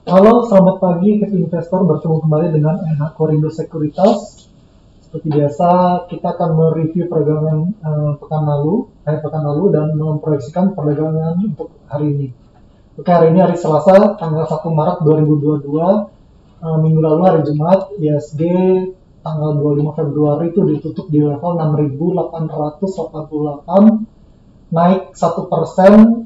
Halo, selamat pagi ke investor, bertemu kembali dengan NH Korindo Sekuritas. Seperti biasa, kita akan mereview perdagangan pekan lalu dan memproyeksikan perdagangan untuk hari ini. Oke, hari ini hari Selasa, tanggal 1 Maret 2022. Minggu lalu hari Jumat, ISG tanggal 25 Februari itu ditutup di level 6.888, naik 1%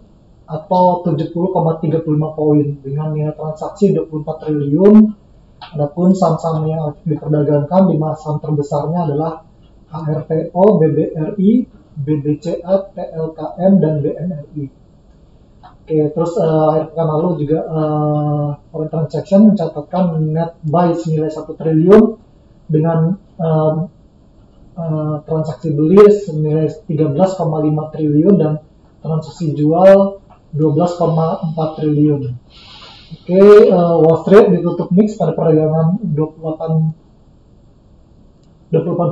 atau 70,35 poin dengan nilai transaksi 24 triliun. Adapun saham-saham yang aktif diperdagangkan, 5 saham terbesarnya adalah ARTO, BBRI, BBCA, TLKM, dan BNRI. Oke, terus akhir pekan lalu juga foreign transaction mencatatkan net buy senilai 1 triliun dengan transaksi beli senilai 13,5 triliun dan transaksi jual 12,4 triliun. Oke, Wall Street ditutup mix pada perdagangan 28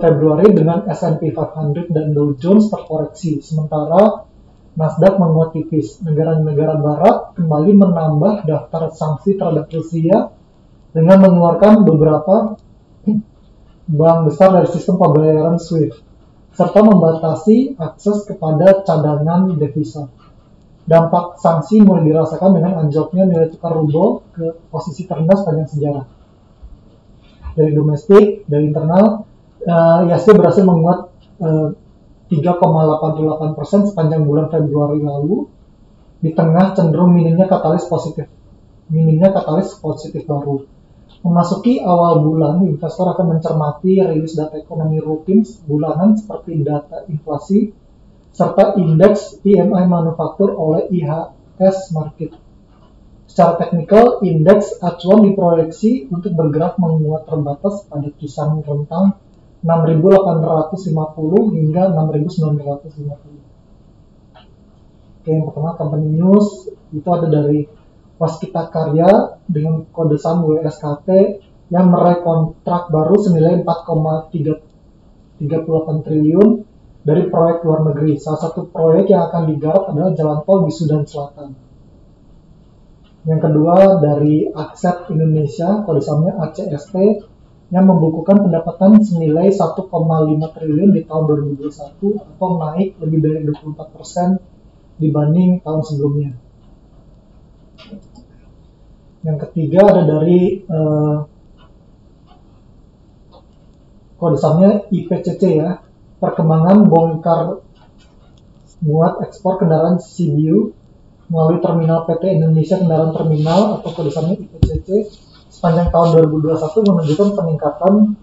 Februari dengan S&P 500 dan Dow Jones terkoreksi, sementara Nasdaq menguat tipis. Negara-negara barat kembali menambah daftar sanksi terhadap Rusia dengan mengeluarkan beberapa bank besar dari sistem pembayaran SWIFT, serta membatasi akses kepada cadangan devisa. Dampak sanksi mulai dirasakan dengan anjloknya nilai tukar ruble ke posisi terendah sepanjang sejarah. Dari domestik, dari internal, IHSG berhasil menguat 3,88% sepanjang bulan Februari lalu, di tengah cenderung minimnya katalis positif baru. Memasuki awal bulan, investor akan mencermati rilis data ekonomi rutin bulanan seperti data inflasi, serta indeks PMI manufaktur oleh IHS Markit. Secara teknikal, indeks acuan diproyeksi untuk bergerak menguat terbatas pada kisaran rentang 6.850 hingga 6.950. Oke, yang pertama company news itu ada dari Waskita Karya dengan kode saham WSKT yang meraih kontrak baru senilai 4,38 triliun dari proyek luar negeri. Salah satu proyek yang akan digarap adalah jalan tol di Sudan Selatan. Yang kedua dari Akset Indonesia, kode sahamnya ACST, yang membukukan pendapatan senilai 1,5 triliun di tahun 2021 atau naik lebih dari 24% dibanding tahun sebelumnya. Yang ketiga ada dari kode sahamnya IPCC ya, perkembangan bongkar muat ekspor kendaraan CBU melalui terminal PT Indonesia Kendaraan Terminal atau kode sahamnya IPCC sepanjang tahun 2021 menunjukkan peningkatan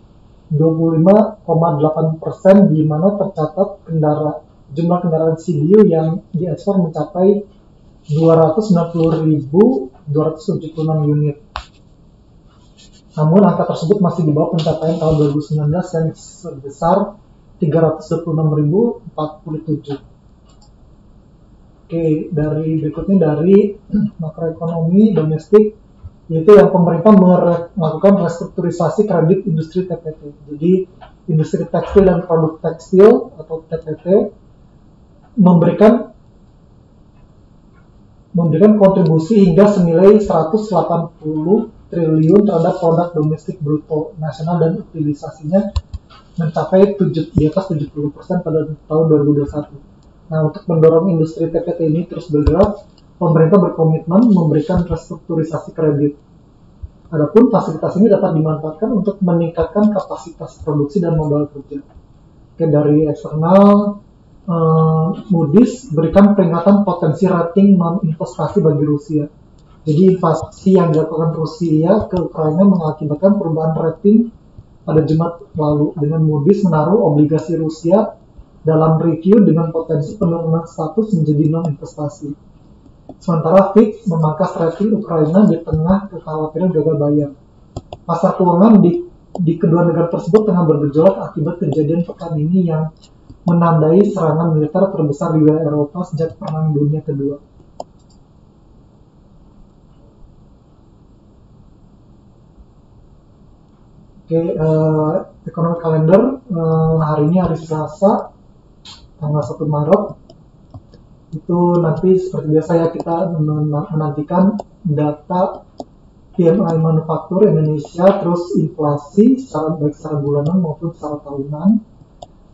25,8%, di mana tercatat jumlah kendaraan CBU yang diekspor mencapai 290.276 unit. Namun angka tersebut masih di bawah pencapaian tahun 2019 yang sebesar 376.047. Oke, berikutnya dari makroekonomi domestik, yaitu yang pemerintah melakukan restrukturisasi kredit industri TPT. Jadi industri tekstil dan produk tekstil atau TPT memberikan kontribusi hingga senilai 180 triliun terhadap produk domestik bruto nasional dan utilisasinya mencapai di atas 70% pada tahun 2021. Nah, untuk mendorong industri TPT ini terus bergerak, pemerintah berkomitmen memberikan restrukturisasi kredit. Adapun fasilitas ini dapat dimanfaatkan untuk meningkatkan kapasitas produksi dan modal kerja. Oke, dari eksternal, Moody's berikan peringatan potensi rating non-investasi bagi Rusia. Jadi invasi yang dilakukan Rusia ke Ukraina mengakibatkan perubahan rating pada Jumat lalu, dengan Moody's menaruh obligasi Rusia dalam review dengan potensi penurunan status menjadi non-investasi. Sementara Fitch memangkas rating Ukraina di tengah kekhawatiran gagal bayar. Pasar keuangan di kedua negara tersebut tengah bergejolak akibat kejadian pekan ini yang menandai serangan militer terbesar di wilayah Eropa sejak Perang Dunia Kedua. Oke, ekonomi kalender hari ini hari Selasa tanggal 1 Maret. Itu nanti seperti biasa ya, kita menantikan data PMI manufaktur Indonesia, terus inflasi baik secara bulanan maupun secara tahunan.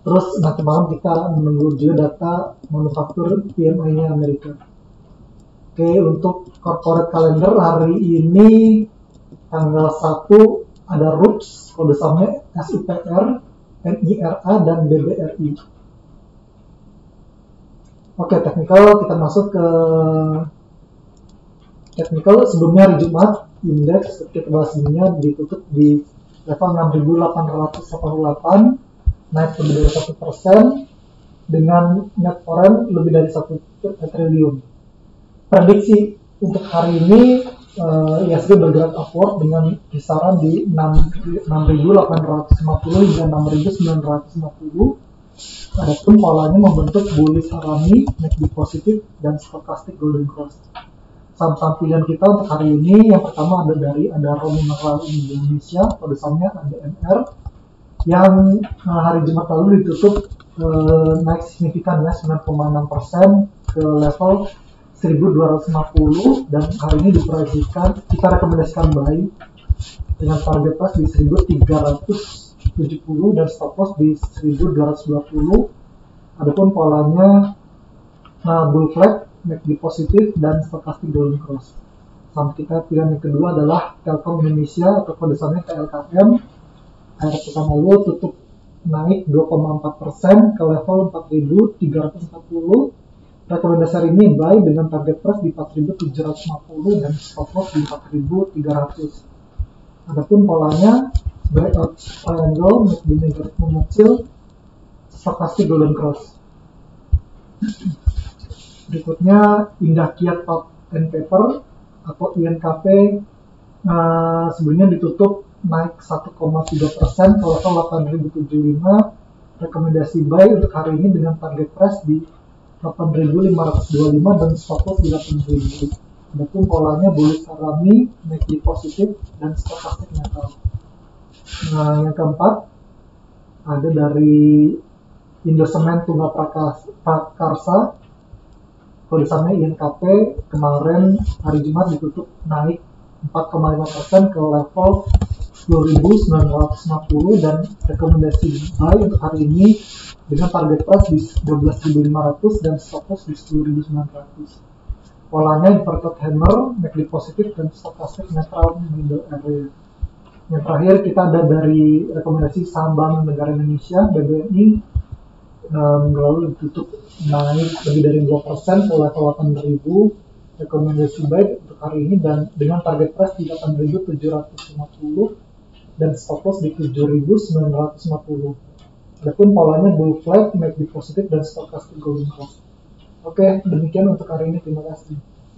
Terus nanti malam kita menunggu juga data manufaktur PMI-nya Amerika. Oke, untuk corporate calendar hari ini tanggal 1 ada RUPS, kode sahamnya SUPR, NIRA, dan BBRI. Oke, technical, kita masuk ke technical. Sebelumnya hari Jumat, indeks kita bahas sebelumnya ditutup di level 6.888, naik lebih dari 1% dengan net foreign lebih dari 1 triliun. Prediksi untuk hari ini ISG bergerak upward dengan kisaran di 6.850 hingga 6.950. Adapun polanya membentuk bullish harami, MACD positif, dan stochastic golden cross. Saham-saham pilihan kita untuk hari ini yang pertama ada Adaro Mineral Indonesia, kode sahamnya ADMR, yang hari Jumat lalu ditutup naik signifikan ya 9,6% ke level 1250, dan hari ini diproyeksikan kita rekomendasikan buy dengan target price di 1370 dan stop loss di 1220. Adapun polanya bull flag, MACD positif, dan stochastic golden cross. Saham kita pilihan yang kedua adalah Telkom Indonesia atau kode sahamnya TLKM. Akhir pekan lalu tutup naik 2,4% ke level 4.340. Rekomendasi hari ini buy dengan target price di 4.750 dan stop loss di 4.300. Adapun polanya breakout triangle, MACD negatif mengecil, stochastic golden cross. Berikutnya Indah Kiat Pulp and Paper atau INKP, sebelumnya ditutup naik 1,3% ke level 8.075. Rekomendasi buy untuk hari ini dengan target price di 8.525 dan stop loss di 8.000. Adapun polanya bullish harami, MACD positif, dan stochastic metal. Yang keempat ada dari Indosemen Tunggal Prakarsa, kode sahamnya INKP. Kemarin hari Jumat ditutup naik 4,5% ke level 10.950 dan rekomendasi buy untuk hari ini dengan target price di 12.500 dan stop loss di 10.900. Polanya inverted hammer, MACD positif, dan stochastic neutral middle area. Yang terakhir kita ada dari rekomendasi saham Bank Negara Indonesia BBNI, lalu ditutup naik lebih dari 2% ke level 8.000. Rekomendasi buy untuk hari ini dan dengan target price di 8.750 dan stop loss di 7.950. Adapun polanya bull flag, MACD positif, dan stochastic golden cross. Oke, demikian untuk hari ini. Terima kasih.